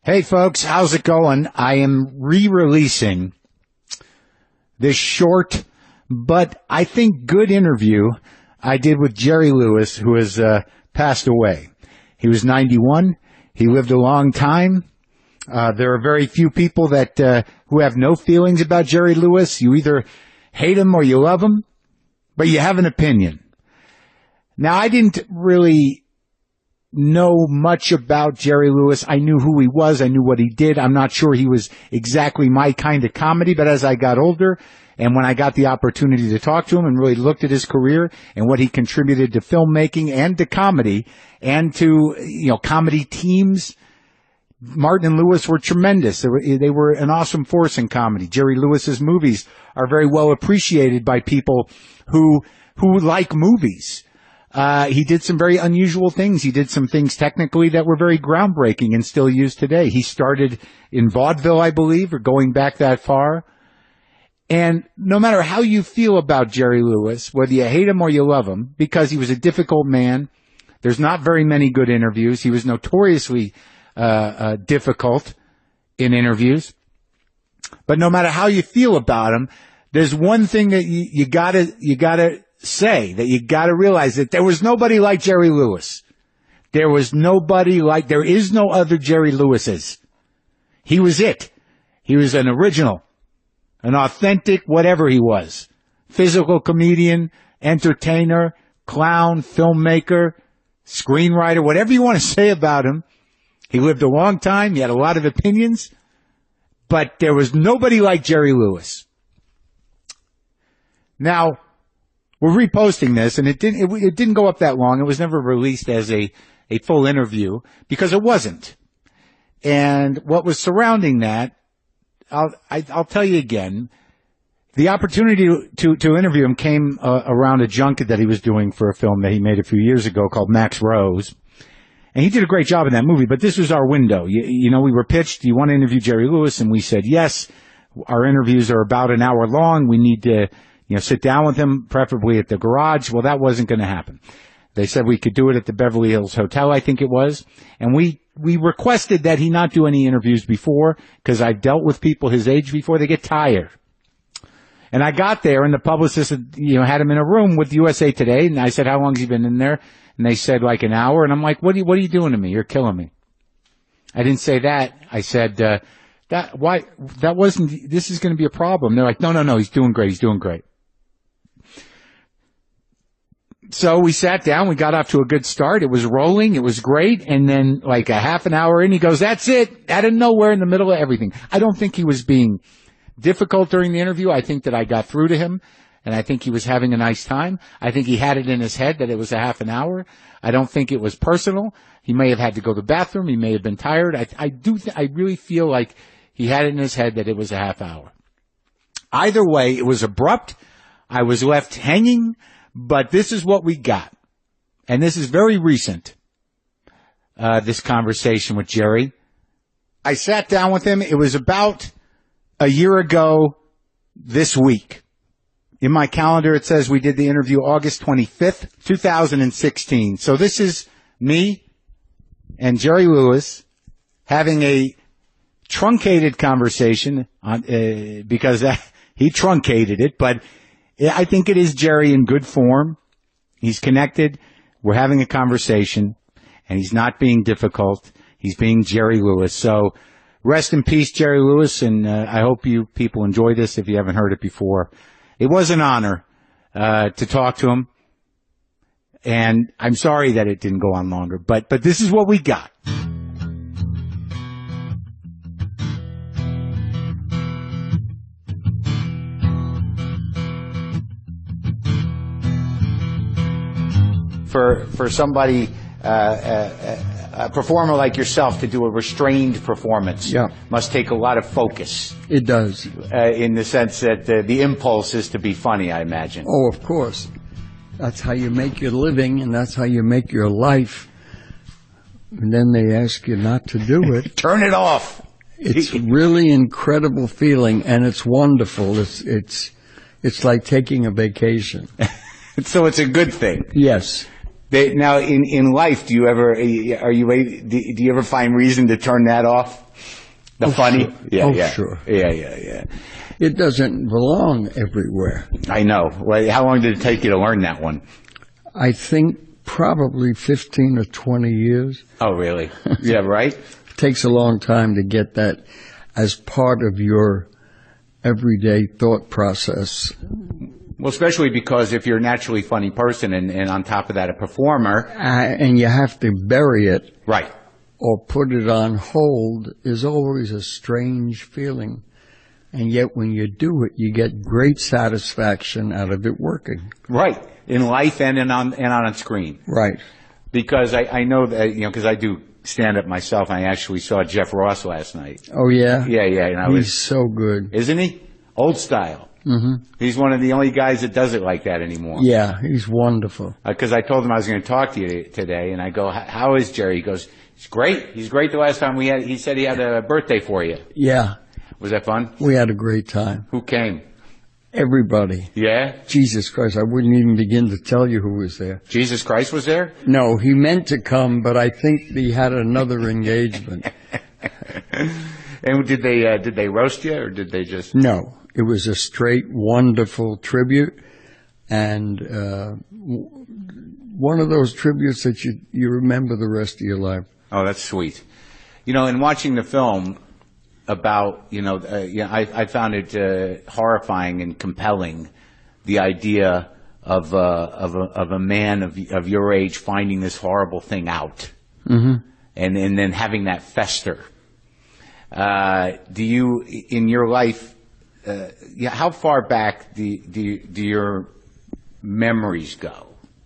Hey folks, how's it going? I am re-releasing this short, but I think good interview I did with Jerry Lewis, who has passed away. He was 91. He lived a long time. There are very few people that who have no feelings about Jerry Lewis. You either hate him or you love him, but you have an opinion. Now, I didn't really know much about Jerry Lewis. I knew who he was. I knew what he did. I'm not sure he was exactly my kind of comedy, but as I got older and when I got the opportunity to talk to him and really looked at his career and what he contributed to filmmaking and to comedy and to, comedy teams, Martin and Lewis were tremendous. They were an awesome force in comedy. Jerry Lewis's movies are very well appreciated by people who like movies. He did some very unusual things. He did some things technically that were very groundbreaking and still used today. He started in vaudeville, I believe, or going back that far. And no matter how you feel about Jerry Lewis, whether you hate him or you love him, because he was a difficult man, there's not very many good interviews. He was notoriously difficult in interviews. But no matter how you feel about him, there's one thing that you gotta say, that you gotta realize, that there was nobody like Jerry Lewis. There is no other Jerry Lewises. He was it. He was an original, an authentic, whatever he was. Physical comedian, entertainer, clown, filmmaker, screenwriter, whatever you want to say about him. He lived a long time. He had a lot of opinions, but there was nobody like Jerry Lewis. Now, we're reposting this, and it didn't go up that long. It was never released as a full interview because it wasn't. And what was surrounding that, I'll tell you again. The opportunity to interview him came around a junket that he was doing for a film that he made a few years ago called Max Rose. And he did a great job in that movie, but this was our window. We were pitched, do you want to interview Jerry Lewis? And we said, yes. Our interviews are about an hour long. We need to sit down with him, preferably at the garage. Well, that wasn't going to happen. They said we could do it at the Beverly Hills Hotel, I think it was. And we requested that he not do any interviews before, because I've dealt with people his age before. They get tired. And I got there, and the publicist had him in a room with USA Today, and I said, how long has he been in there? And they said, like an hour. And I'm like, what are you doing to me? You're killing me. I didn't say that. I said, this is going to be a problem. They're like, no, he's doing great. So we sat down, we got off to a good start. It was rolling, it was great, and then like a half an hour in, he goes, that's it, out of nowhere in the middle of everything. I don't think he was being difficult during the interview. I think that I got through to him, and I think he was having a nice time. I think he had it in his head that it was a half an hour. I don't think it was personal. He may have had to go to the bathroom, he may have been tired. I really feel like he had it in his head that it was a half hour. Either way, it was abrupt. I was left hanging. But this is what we got. And this is very recent, this conversation with Jerry. I sat down with him. It was about a year ago this week. In my calendar, it says we did the interview August 25th, 2016. So this is me and Jerry Lewis having a truncated conversation because he truncated it, but I think it is Jerry in good form. He's connected. We're having a conversation, and he's not being difficult. He's being Jerry Lewis. So rest in peace, Jerry Lewis, and I hope you people enjoy this if you haven't heard it before. It was an honor to talk to him, and I'm sorry that it didn't go on longer, but this is what we got. For somebody, a performer like yourself, to do a restrained performance must take a lot of focus. It does. In the sense that the impulse is to be funny, I imagine. Oh, of course. That's how you make your living, and that's how you make your life. And then they ask you not to do it. Turn it off. It's really incredible feeling, and it's wonderful. It's like taking a vacation. So it's a good thing. Yes. Now, in life, do you ever find reason to turn that off? The funny? Sure. Yeah. Sure. Yeah. It doesn't belong everywhere. I know. Well, how long did it take you to learn that one? I think probably 15 or 20 years. Oh, really? Yeah, right? It takes a long time to get that as part of your everyday thought process. Well, especially because if you're a naturally funny person and on top of that a performer. And you have to bury it. Right. Or put it on hold is always a strange feeling. And yet when you do it, you get great satisfaction out of it working. Right. In life and on screen. Right. Because I know that, because I do stand-up myself. I actually saw Jeff Ross last night. Oh, yeah? Yeah. And He's so good. Isn't he? Old style. Mm-hmm. He's one of the only guys that does it like that anymore. Yeah, he's wonderful. Because I told him I was going to talk to you today, and I go, how is Jerry? He goes, he's great. He's great. The last time he said he had a birthday for you. Yeah. Was that fun? We had a great time. Who came? Everybody. Yeah? Jesus Christ, I wouldn't even begin to tell you who was there. Jesus Christ was there? No, he meant to come, but I think he had another engagement. And did they roast you, or did they just? No, it was a straight, wonderful tribute, and one of those tributes that you remember the rest of your life. Oh, that's sweet. In watching the film about, I found it horrifying and compelling, the idea of a man of your age finding this horrible thing out, and then having that fester. Do you, in your life, how far back do your memories go?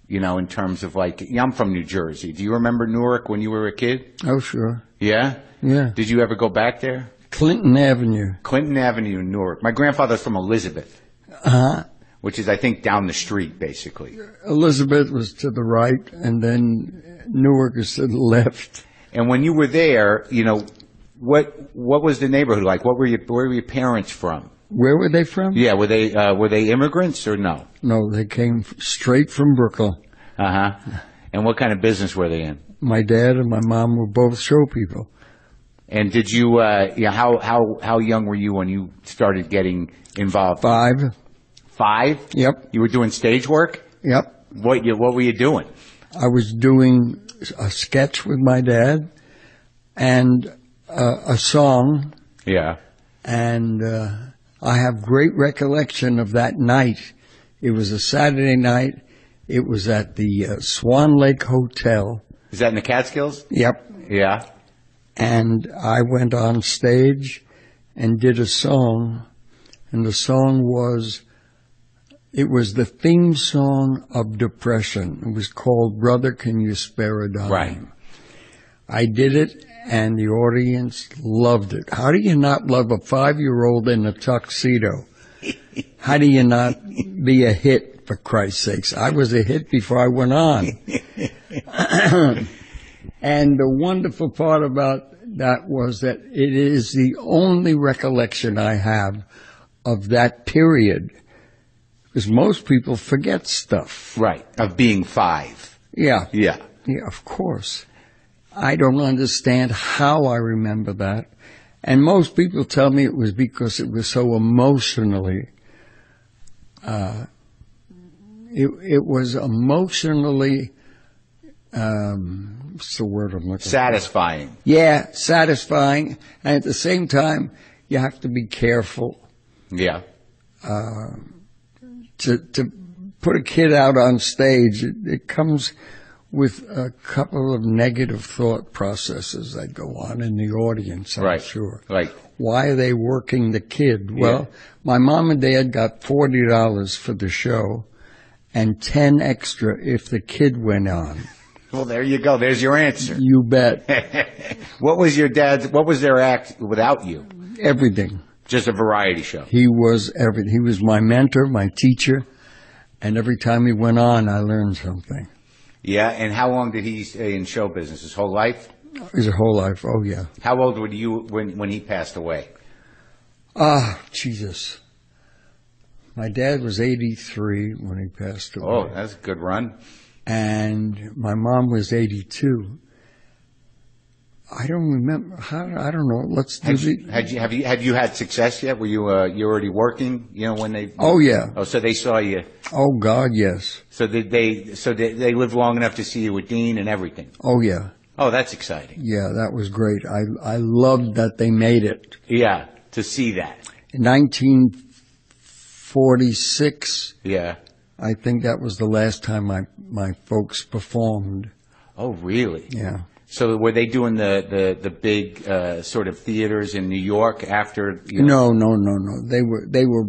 In terms of I'm from New Jersey. Do you remember Newark when you were a kid? Oh, sure. Yeah? Yeah. Did you ever go back there? Clinton Avenue. Clinton Avenue in Newark. My grandfather's from Elizabeth. Uh-huh. Which is, I think, down the street, basically. Elizabeth was to the right, and then Newark is to the left. And when you were there, what was the neighborhood like? Where were your parents from? Where were they from? Yeah, were they immigrants or no? No, they came straight from Brooklyn. Uh-huh. And what kind of business were they in? My dad and my mom were both show people. And did you, how young were you when you started getting involved? 5. 5? Yep. You were doing stage work? Yep. What were you doing? I was doing a sketch with my dad and a song. Yeah. And I have great recollection of that night. It was a Saturday night. It was at the Swan Lake Hotel. Is that in the Catskills? Yep. Yeah. And I went on stage and did a song, and the song was the theme song of Depression. It was called Brother, Can You Spare a Dime? Right. I did it, and the audience loved it. How do you not love a 5-year-old in a tuxedo? How do you not be a hit, for Christ's sakes? I was a hit before I went on. And the wonderful part about that was that it is the only recollection I have of that period. Because most people forget stuff. Right. Of being 5. Yeah. Yeah. Yeah, of course. I don't understand how I remember that. And most people tell me it was because it was so emotionally, it was emotionally, what's the word I'm looking for? Satisfying. Yeah, satisfying. And at the same time, you have to be careful. Yeah. To put a kid out on stage, it comes with a couple of negative thought processes that go on in the audience, I'm sure. Right. Why are they working the kid? Well, my mom and dad got $40 for the show and 10 extra if the kid went on. Well, there you go. There's your answer. You bet. What was their act without you? Everything. Just a variety show. He was everything. He was my mentor, my teacher, and every time he went on, I learned something. Yeah, and how long did he stay in show business? His whole life? His whole life, oh yeah. How old were you when he passed away? Jesus. My dad was 83 when he passed away. Oh, that's a good run. and my mom was 82. I don't remember. I don't know. Let's do Have you had success yet? Were you you already working? You know, when they? Oh yeah. Oh, so they saw you. Oh God, yes. So they lived long enough to see you with Dean and everything. Oh yeah. Oh, that's exciting. Yeah, that was great. I loved that they made it. Yeah, to see that. In 1946. Yeah. I think that was the last time my folks performed. Oh, really? Yeah. So were they doing the big sort of theaters in New York after? No. They were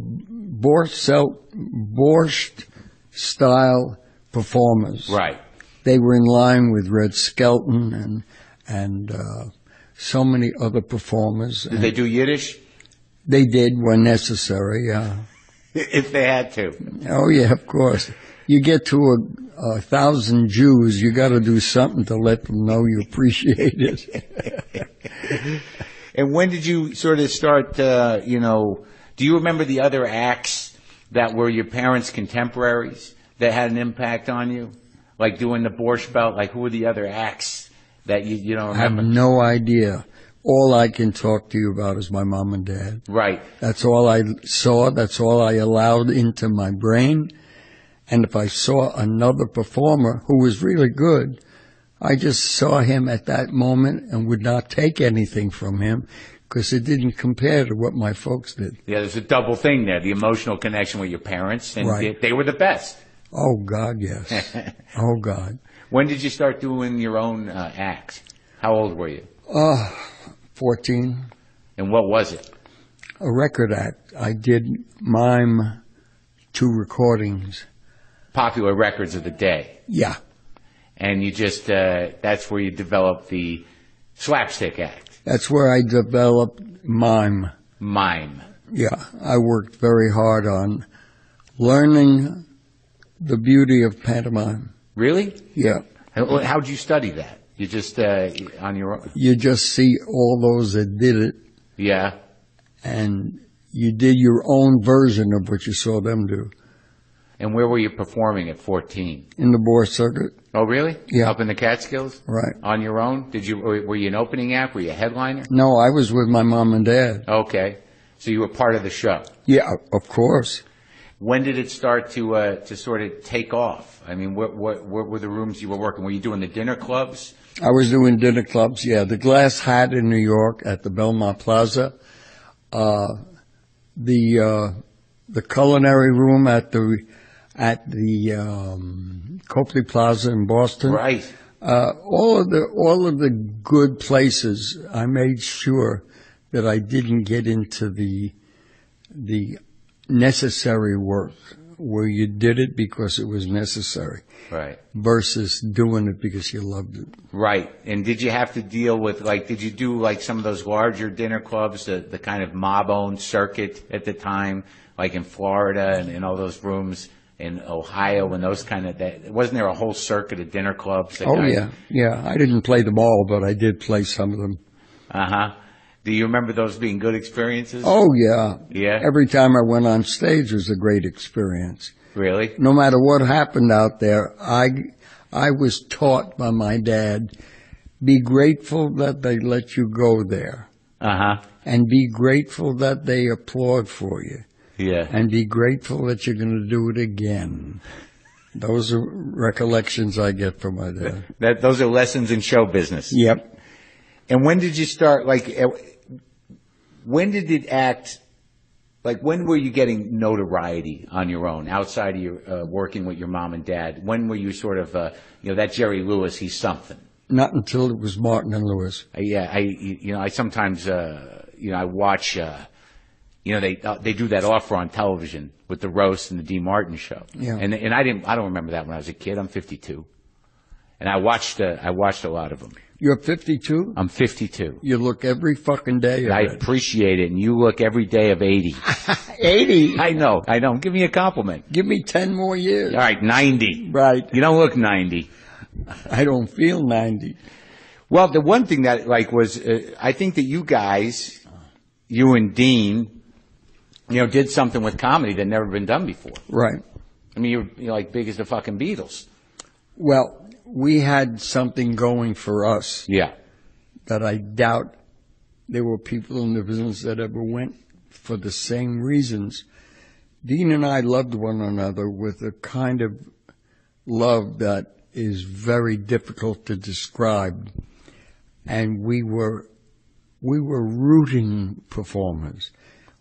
Borscht style performers. Right. They were in line with Red Skelton and so many other performers. Did they do Yiddish? They did when necessary. Yeah. If they had to. Oh yeah, of course. You get to 1,000 Jews, you got to do something to let them know you appreciate it. And when did you sort of start, do you remember the other acts that were your parents' contemporaries that had an impact on you? Like doing the Borscht Belt, like who were the other acts that you don't remember? I have no idea. All I can talk to you about is my mom and dad. Right. That's all I saw. That's all I allowed into my brain. And if I saw another performer who was really good, I just saw him at that moment and would not take anything from him because it didn't compare to what my folks did. Yeah, there's a double thing there, the emotional connection with your parents, and right. they were the best. Oh, God, yes. Oh, God. When did you start doing your own acts? How old were you? 14. And what was it? A record act. I did mime 2 recordings. Popular records of the day. Yeah. And you just, that's where you developed the slapstick act. That's where I developed mime. Mime. Yeah. I worked very hard on learning the beauty of pantomime. Really? Yeah. How'd you study that? You just, on your own? You just see all those that did it. Yeah. And you did your own version of what you saw them do. And where were you performing at 14? In the Boer Circuit. Oh, really? Yeah. Up in the Catskills? Right. On your own? Were you an opening act? Were you a headliner? No, I was with my mom and dad. Okay. So you were part of the show? Yeah, of course. When did it start to sort of take off? I mean, what were the rooms you were working? Were you doing the dinner clubs? I was doing dinner clubs, yeah. The Glass Hat in New York at the Belmont Plaza. The Culinary Room at the Copley Plaza in Boston. Right. All of the good places, I made sure that I didn't get into the necessary work where you did it because it was necessary. Right. Versus doing it because you loved it. Right. And did you have to deal with, did you do some of those larger dinner clubs, the kind of mob-owned circuit at the time, like in Florida and all those rooms in Ohio and those wasn't there a whole circuit of dinner clubs? Yeah. I didn't play them all, but I did play some of them. Uh-huh. Do you remember those being good experiences? Oh, yeah. Yeah? Every time I went on stage was a great experience. Really? No matter what happened out there, I was taught by my dad, be grateful that they let you go there. Uh-huh. And be grateful that they applaud for you. Yeah. And be grateful that you're going to do it again. Those are recollections I get from my dad. Those are lessons in show business. Yep. And when did you start, when did it act, when were you getting notoriety on your own, outside of your working with your mom and dad? When were you sort of, that Jerry Lewis, he's something? Not until it was Martin and Lewis. Yeah, I sometimes, I watch, they do that offer on television with the roast and the Dean Martin show. Yeah. And I don't remember that when I was a kid. I'm 52. And I watched a lot of them. You're 52? I'm 52. You look every fucking day. I appreciate it, and you look every day of 80. 80? I know. Give me a compliment. Give me 10 more years. All right, 90. Right. You don't look 90. I don't feel 90. Well, the one thing that was, I think that you guys, you and Dean, did something with comedy that never been done before. Right. I mean, you're big as the fucking Beatles. Well, we had something going for us Yeah. that I doubt there were people in the business that ever went for the same reasons. Dean and I loved one another with a kind of love that is very difficult to describe. And we were rooting performers.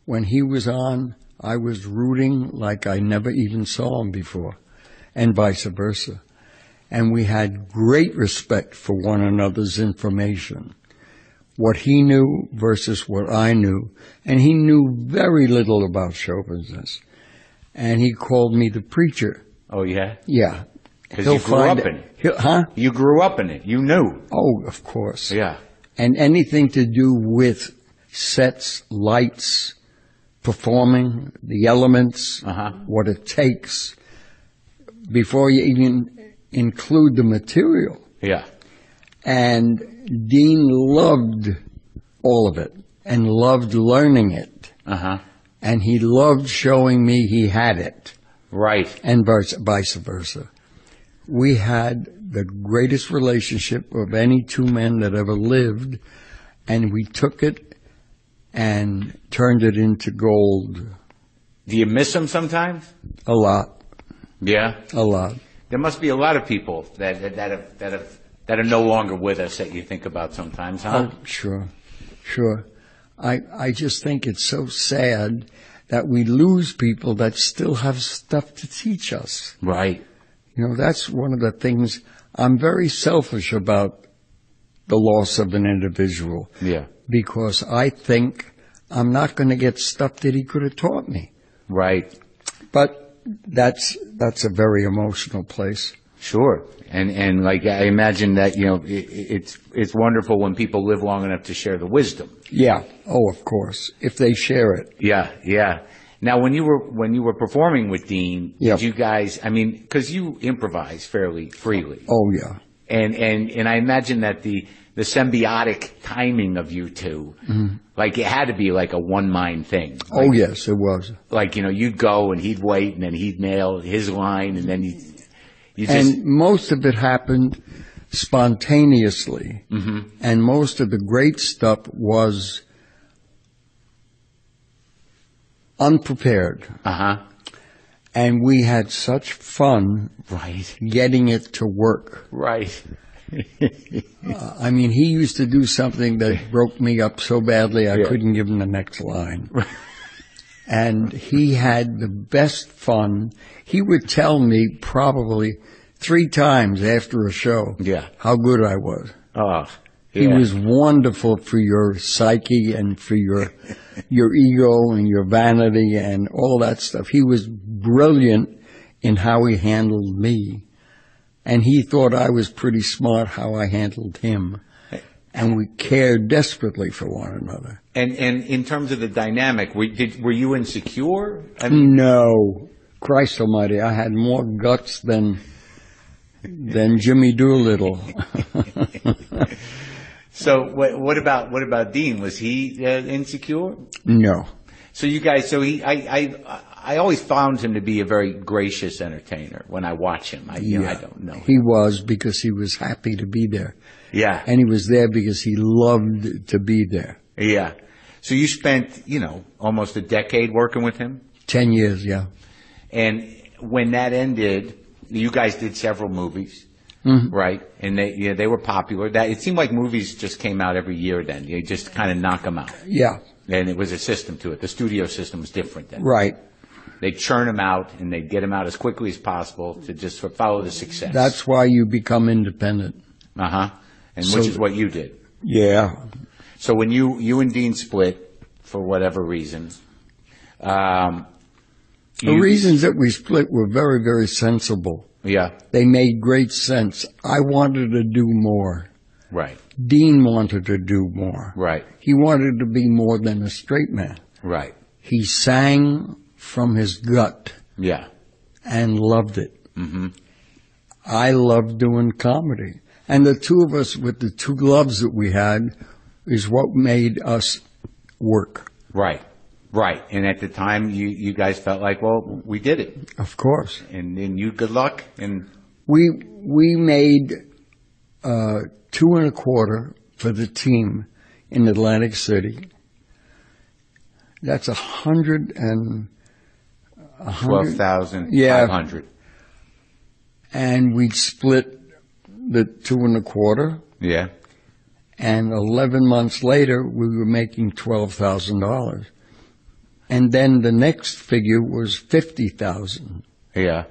When he was on, I was rooting like I never even saw him before, and vice versa. And we had great respect for one another's information, what he knew versus what I knew. And he knew very little about show business. And he called me the preacher. Oh, yeah? Yeah. Because you grew up in it. Huh? You grew up in it. You knew. Oh, of course. Yeah. And anything to do with sets, lights, performing, the elements, what it takes, before you even include the material. Yeah. And Dean loved all of it and loved learning it. And he loved showing me he had it. Right. And vice versa. We had the greatest relationship of any two men that ever lived, and we took it and turned it into gold. Do you miss him sometimes? A lot. Yeah? A lot. There must be a lot of people that are no longer with us that you think about sometimes, huh? Oh, sure. I just think it's so sad that we lose people that still have stuff to teach us. Right. You know, that's one of the things. I'm very selfish about the loss of an individual. Yeah. Because I think I'm not going to get stuff that he could have taught me. Right. But that's a very emotional place. Sure. And like, I imagine that, you know, it's wonderful when people live long enough to share the wisdom. Yeah. Oh, of course. If they share it. Yeah. Yeah. Now, when you were performing with Dean, Yep. did you guys, I mean, because you improvise fairly freely. Oh, yeah. And I imagine that the symbiotic timing of you two, like it had to be like a one-mind thing. Like, Oh, yes, it was. Like, you know, you'd go and he'd wait and then he'd nail his line and then you just... And most of it happened spontaneously. And most of the great stuff was unprepared. And we had such fun Right. getting it to work. Right. I mean, he used to do something that broke me up so badly I Yeah. couldn't give him the next line. And he had the best fun. He would tell me probably 3 times after a show Yeah. how good I was. Oh, He yeah. was wonderful for your psyche and for your ego and your vanity and all that stuff. He was brilliant in how he handled me. And he thought I was pretty smart how I handled him. And we cared desperately for one another. And in terms of the dynamic, were you insecure? I mean, No. Christ almighty, I had more guts than Jimmy Doolittle. so what about Dean? Was he insecure? No. So you guys, I always found him to be a very gracious entertainer when I watch him. I don't know. He was, because he was happy to be there. Yeah. And he was there because he loved to be there. Yeah. So you spent, you know, almost a decade working with him? 10 years, yeah. And when that ended, you guys did several movies, right? And they were popular. It seemed like movies just came out every year then. You just kind of knock them out. Yeah. And it was a system to it. The studio system was different then. Right. They'd churn them out, and they'd get them out as quickly as possible to just follow the success. That's why you become independent. And which is what you did. Yeah. So when you and Dean split, for whatever reason, the reasons that we split were very, very sensible. Yeah. They made great sense. I wanted to do more. Right. Dean wanted to do more. Right. He wanted to be more than a straight man. Right. He sang from his gut. Yeah. And loved it. I loved doing comedy. And the two of us, with the two gloves that we had, is what made us work. Right. Right. And at the time, you guys felt like, well, we did it. Of course. And you, good luck. And We made 2.25 for the team in Atlantic City. That's 12,500. Yeah. And we'd split the 2.25. Yeah. And 11 months later, we were making $12,000. And then the next figure was 50,000. Yeah.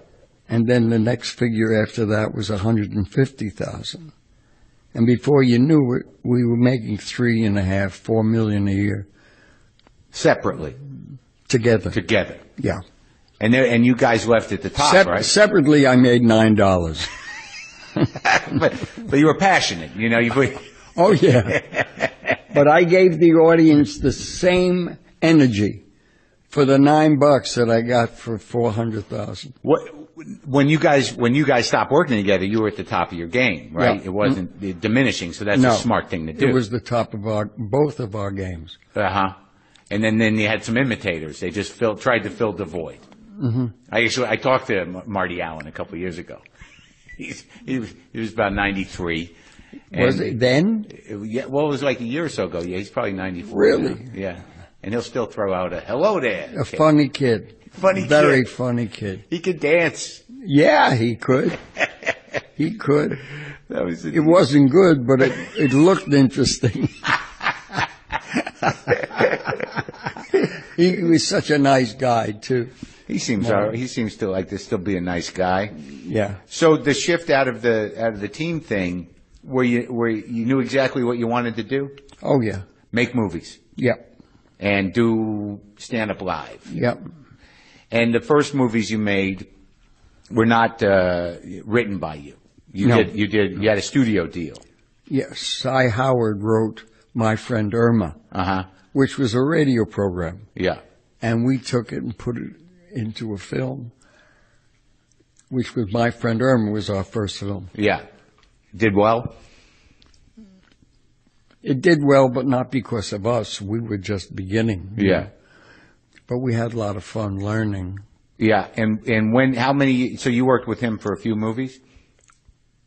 And then the next figure after that was 150,000. And before you knew it, we were making $3.5–4 million a year. Separately. Together. Yeah. And you guys left at the top, right? Separately, I made $9. but you were passionate, you know. Oh, yeah. But I gave the audience the same energy for the $9 that I got for 400,000. When you guys stopped working together, you were at the top of your game, right? Yeah. It wasn't diminishing, so that's a smart thing to do. It was the top of both of our games. And then you had some imitators. They just tried to fill the void. Mm-hmm. I talked to Marty Allen a couple of years ago. He was about 93. Was it then? Yeah, well, it was like a year or so ago. Yeah, he's probably 94. Really? Now. Yeah. And he'll still throw out a hello there. A funny kid. Very funny kid. He could dance. Yeah, he could. He could. It wasn't good, but it looked interesting. He was such a nice guy, too. He seems to like to still be a nice guy. Yeah. So the shift out of the team thing, where you knew exactly what you wanted to do? Oh, yeah. Make movies. Yep. And do stand-up live. Yep. And the first movies you made were not written by you. You had a studio deal. Yes. Cy Howard wrote My Friend Irma, which was a radio program. Yeah. And we took it and put it into a film, which was My Friend Irma was our first film. Yeah. Did well? It did well, but not because of us. We were just beginning. Yeah. But we had a lot of fun learning. Yeah. And how many, so you worked with him for a few movies?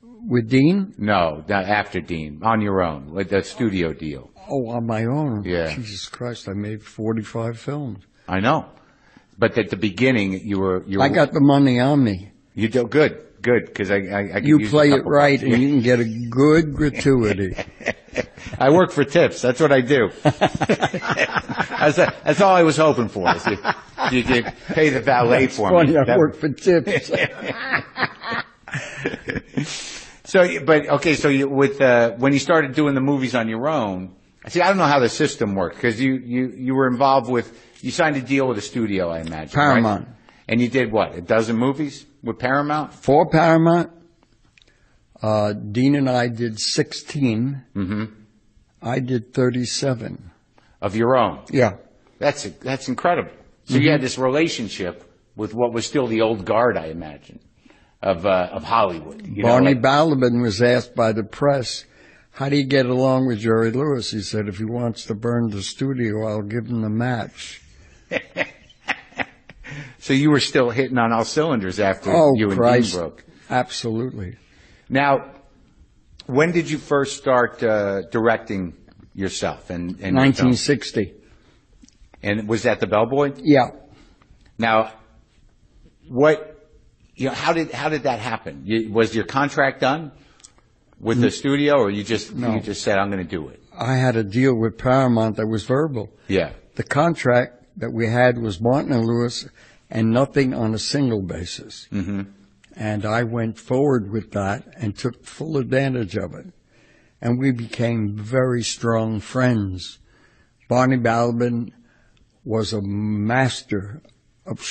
With Dean? No, not after Dean. On your own, with the studio deal. Oh, on my own? Yeah. Jesus Christ, I made 45 films. I know. But at the beginning, I got the money on me. You do good, because I could you use play a it couple right, bucks. and you can get a good gratuity. I work for tips. That's what I do. That's all I was hoping for. You pay the valet for funny, me. I work for tips. So when you started doing the movies on your own, see, I don't know how the system worked because you were involved with. You signed a deal with a studio, I imagine. Paramount. Right? And you did what? A dozen movies with Paramount? 4 Paramount. Dean and I did 16. Mm-hmm. I did 37. Of your own? Yeah. That's incredible. So you had this relationship with what was still the old guard, I imagine, of Hollywood. Barney Balabin was asked by the press, how do you get along with Jerry Lewis? He said, if he wants to burn the studio, I'll give him the match. So you were still hitting on all cylinders after you and Dean broke. Absolutely. Now, when did you first start directing yourself? And 1960. And was that the Bellboy? Yeah. Now, how did that happen? Was your contract done with the studio, or you just said, I'm going to do it? I had a deal with Paramount that was verbal. Yeah. The contract that we had was Martin and Lewis and nothing on a single basis. Mm-hmm. And I went forward with that and took full advantage of it. And we became very strong friends. Barney Balabin was a master of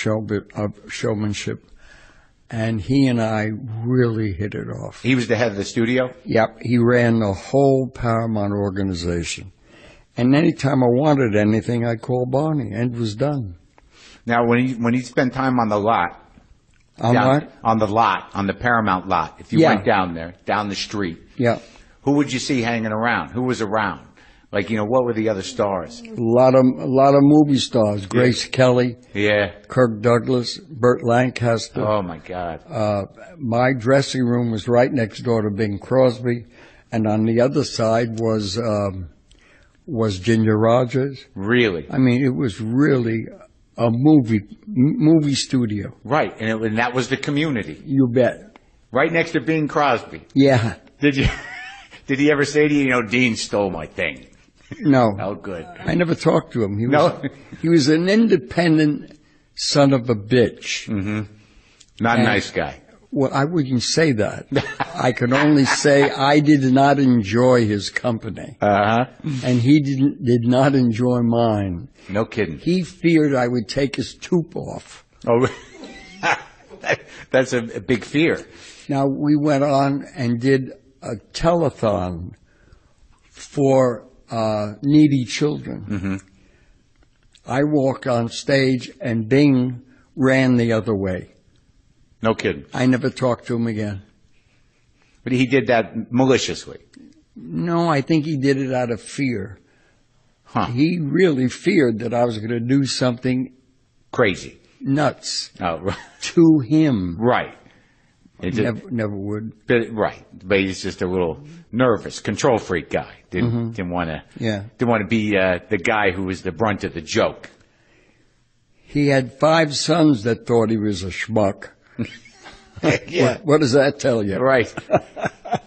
showmanship. And he and I really hit it off. He was the head of the studio? Yep. He ran the whole Paramount organization. And anytime I wanted anything, I'd call Barney, and it was done. Now, when he spent time on the lot. On what? On the lot, on the Paramount lot. If you went down there, down the street. Yeah. Who would you see hanging around? Who was around? Like, what were the other stars? A lot of movie stars. Grace Kelly. Yeah. Kirk Douglas. Burt Lancaster. Oh, my God. My dressing room was right next door to Bing Crosby. And on the other side was Ginger Rogers. Really? I mean, it was really a movie studio. Right. And that was the community. You bet. Right next to Bing Crosby. Yeah. Did he ever say to you, Dean stole my thing? No. Oh, good. I never talked to him. He was an independent son of a bitch. Mm-hmm. Not a nice guy. Well, I wouldn't say that. I can only say I did not enjoy his company. Uh-huh. And he did not enjoy mine. No kidding. He feared I would take his tooth off. Oh, that's a big fear. Now, we went on and did a telethon for needy children. Mm-hmm. I walked on stage and Bing ran the other way. No kidding. I never talked to him again. But he did that maliciously. No, I think he did it out of fear. Huh. He really feared that I was going to do something crazy, nuts right. to him. Right. Never would. Right. But he's just a little nervous, control freak guy. Didn't want to be the guy who was the brunt of the joke. He had 5 sons that thought he was a schmuck. Yeah. What does that tell you? Right.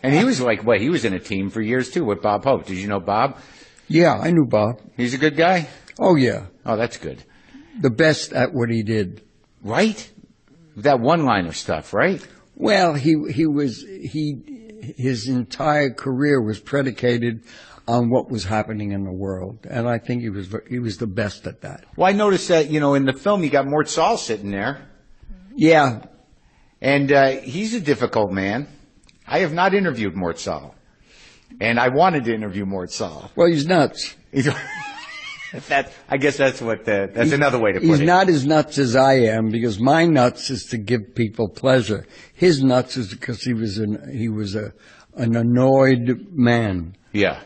And he was he was in a team for years too with Bob Hope. Did you know Bob? Yeah, I knew Bob. He's a good guy? Oh, yeah. Oh, that's good. The best at what he did. Right? That one-liner stuff, right? Well, his entire career was predicated on what was happening in the world, and I think he was the best at that. Well, I noticed that in the film you got Mort Sahl sitting there. Yeah, and he's a difficult man. I have not interviewed Mort Sahl, and I wanted to interview Mort Sahl. Well, he's nuts. I guess that's another way to put it. He's not as nuts as I am, because my nuts is to give people pleasure. His nuts is because he was an annoyed man. Yeah.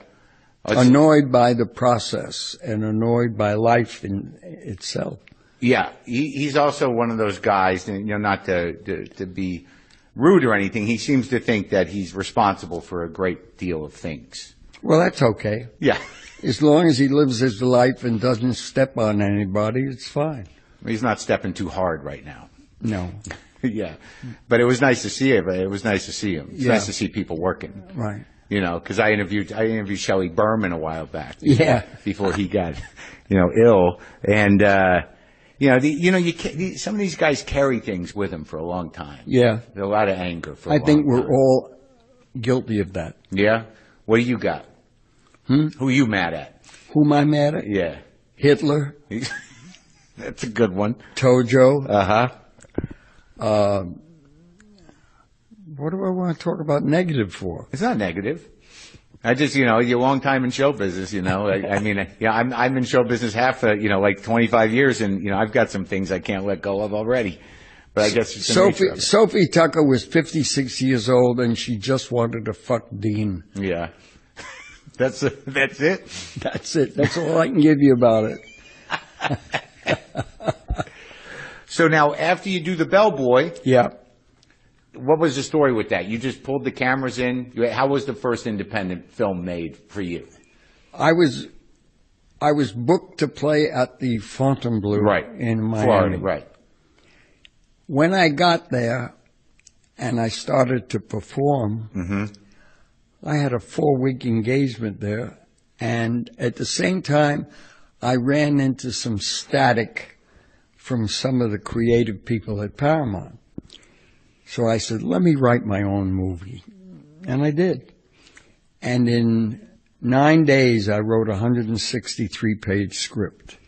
Annoyed by the process and annoyed by life in itself. Yeah, he's also one of those guys, not to be rude or anything. He seems to think that he's responsible for a great deal of things. Well, that's okay. Yeah. As long as he lives his life and doesn't step on anybody, it's fine. He's not stepping too hard right now. No. Yeah. But it was nice to see him. It was nice to see him. It's nice to see people working. Right. Because I interviewed Shelley Berman a while back. Before he got, ill. And, some of these guys carry things with them for a long time. Yeah. There's a lot of anger for a long time. I think we're all guilty of that. Yeah? What do you got? Who are you mad at? Who am I mad at? Yeah. Hitler. That's a good one. Tojo. Uh-huh. What do I want to talk about negative for? It's not negative. I just, you're a long time in show business, I'm in show business 25 years, and, I've got some things I can't let go of already. But I guess it's Sophie Tucker was 56 years old, and she just wanted to fuck Dean. Yeah. That's it? That's it. That's all I can give you about it. So now, after you do The Bellboy. Yeah. What was the story with that? You just pulled the cameras in? How was the first independent film made for you? I was booked to play at the Fontainebleau in Miami. Florida, right. When I got there and I started to perform, I had a 4-week engagement there. And at the same time, I ran into some static from some of the creative people at Paramount. So I said, let me write my own movie. And I did. And in 9 days, I wrote a 163-page script.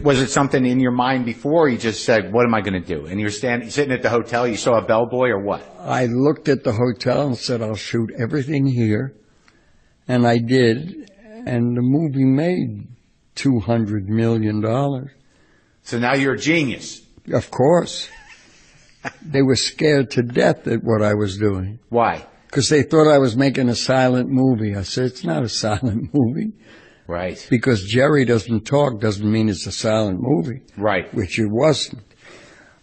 Was it something in your mind before, or you just said, what am I going to do? And you're sitting at the hotel, you saw a bellboy, or what? I looked at the hotel and said, I'll shoot everything here. And I did. And the movie made $200 million. So now you're a genius. Of course. They were scared to death at what I was doing. Why? Because they thought I was making a silent movie. I said, it's not a silent movie. Right. Because Jerry doesn't talk doesn't mean it's a silent movie. Right. Which it wasn't.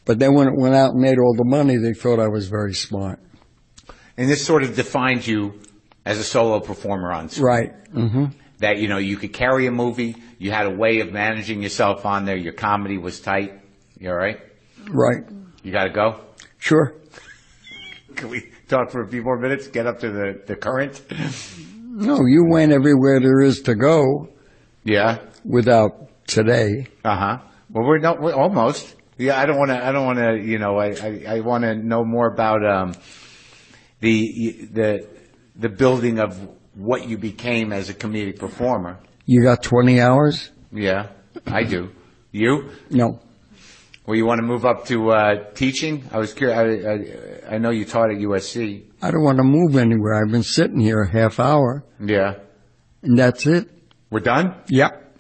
But then when it went out and made all the money, they thought I was very smart. And this sort of defined you as a solo performer on screen. Right. Mm-hmm. That, you could carry a movie. You had a way of managing yourself on there. Your comedy was tight. You all right? Right. You got to go? Sure. Can we talk for a few more minutes? Get up to the current? No, you went everywhere there is to go. Yeah. Without today. Uh-huh. Well, we're almost. Yeah, I want to, I want to know more about the building of what you became as a comedic performer. You got 20 hours? Yeah, I do. You? No. Well, you want to move up to teaching? I was curious. I know you taught at USC. I don't want to move anywhere. I've been sitting here a half hour. Yeah. And that's it. We're done? Yep.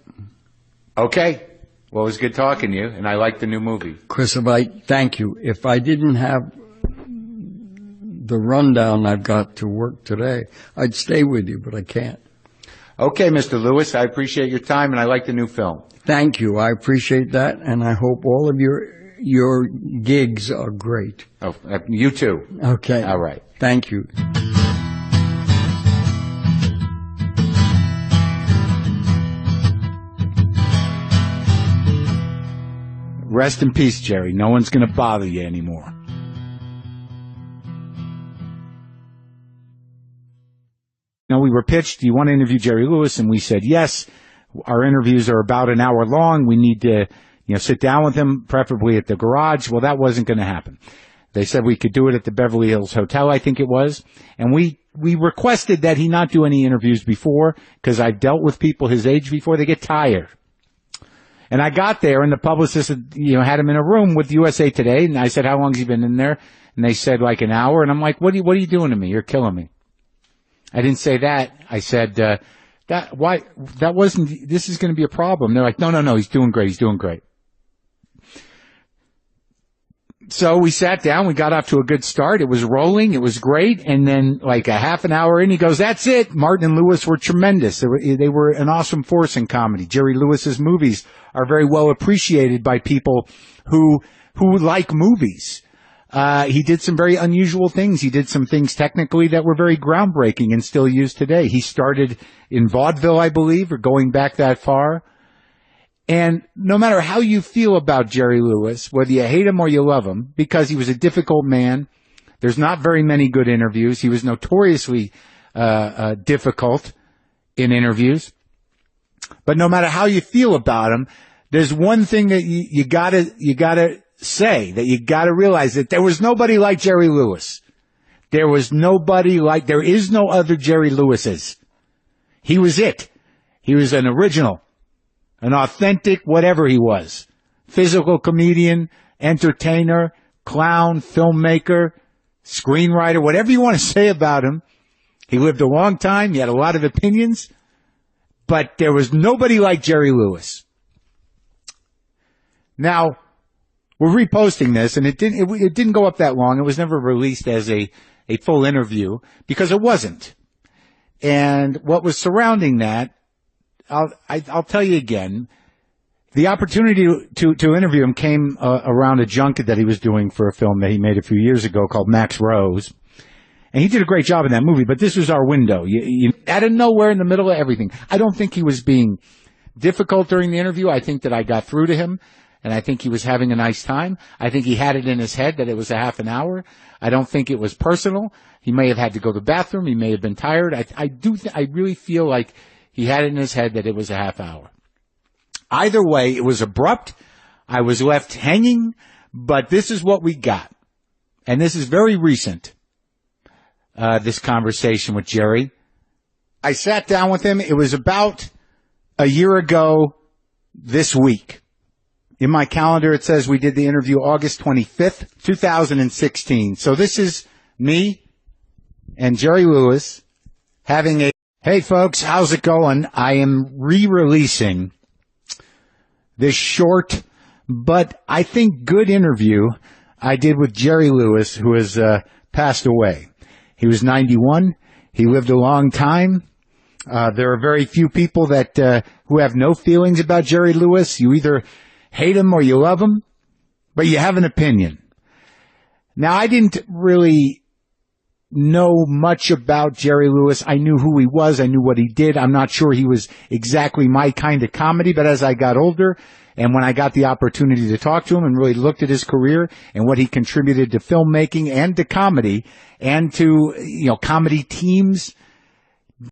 Okay. Well, it was good talking to you, and I like the new movie. Chris, thank you. If I didn't have the rundown I've got to work today, I'd stay with you, but I can't. Okay, Mr. Lewis, I appreciate your time, and I like the new film. Thank you. I appreciate that, and I hope all of your gigs are great. Oh, you too. Okay. All right. Thank you. Rest in peace, Jerry. No one's going to bother you anymore. We were pitched, do you want to interview Jerry Lewis? And we said, yes. Our interviews are about an hour long. We need to, sit down with him, preferably at the garage. Well, that wasn't going to happen. They said we could do it at the Beverly Hills Hotel, I think it was. And we requested that he not do any interviews before, because I've dealt with people his age before. They get tired. And I got there, and the publicist, had him in a room with USA Today, and I said, how long has he been in there? And they said, like an hour. And I'm like, what are you doing to me? You're killing me. I didn't say that. I said, this is going to be a problem. They're like, no, he's doing great. He's doing great. So we sat down. We got off to a good start. It was rolling. It was great. And then like a half an hour in, he goes, that's it. Martin and Lewis were tremendous. They were an awesome force in comedy. Jerry Lewis's movies are very well appreciated by people who like movies. He did some very unusual things. He did some things technically that were very groundbreaking and still used today. He started in vaudeville, I believe, or going back that far. And no matter how you feel about Jerry Lewis, whether you hate him or you love him, because he was a difficult man, there's not very many good interviews. He was notoriously difficult in interviews. But no matter how you feel about him, there's one thing that you gotta say, that you gotta realize, that there was nobody like Jerry Lewis. There is no other Jerry Lewises. He was it. He was an original, an authentic, whatever he was. Physical comedian, entertainer, clown, filmmaker, screenwriter, whatever you want to say about him. He lived a long time. He had a lot of opinions. But there was nobody like Jerry Lewis. Now, we're reposting this, and it didn't go up that long. It was never released as a full interview, because it wasn't. And what was surrounding that, I'll tell you again. The opportunity to interview him came around a junket that he was doing for a film that he made a few years ago called Max Rose. And he did a great job in that movie, but this was our window. Out of nowhere, in the middle of everything. I don't think he was being difficult during the interview. I think that I got through to him, and I think he was having a nice time. I think he had it in his head that it was a half an hour. I don't think it was personal. He may have had to go to the bathroom. He may have been tired. I really feel like he had it in his head that it was a half hour. Either way, it was abrupt. I was left hanging, but this is what we got. And this is very recent, this conversation with Jerry. I sat down with him. It was about a year ago this week. In my calendar, it says we did the interview August 25th, 2016. So this is me and Jerry Lewis having hey folks, how's it going? I am re-releasing this short, but I think good interview I did with Jerry Lewis, who has passed away. He was 91. He lived a long time. There are very few people that who have no feelings about Jerry Lewis. You either hate him or you love him, but you have an opinion. Now, I didn't really know much about Jerry Lewis. I knew who he was. I knew what he did. I'm not sure he was exactly my kind of comedy, but as I got older and when I got the opportunity to talk to him and really looked at his career and what he contributed to filmmaking and to comedy and to, comedy teams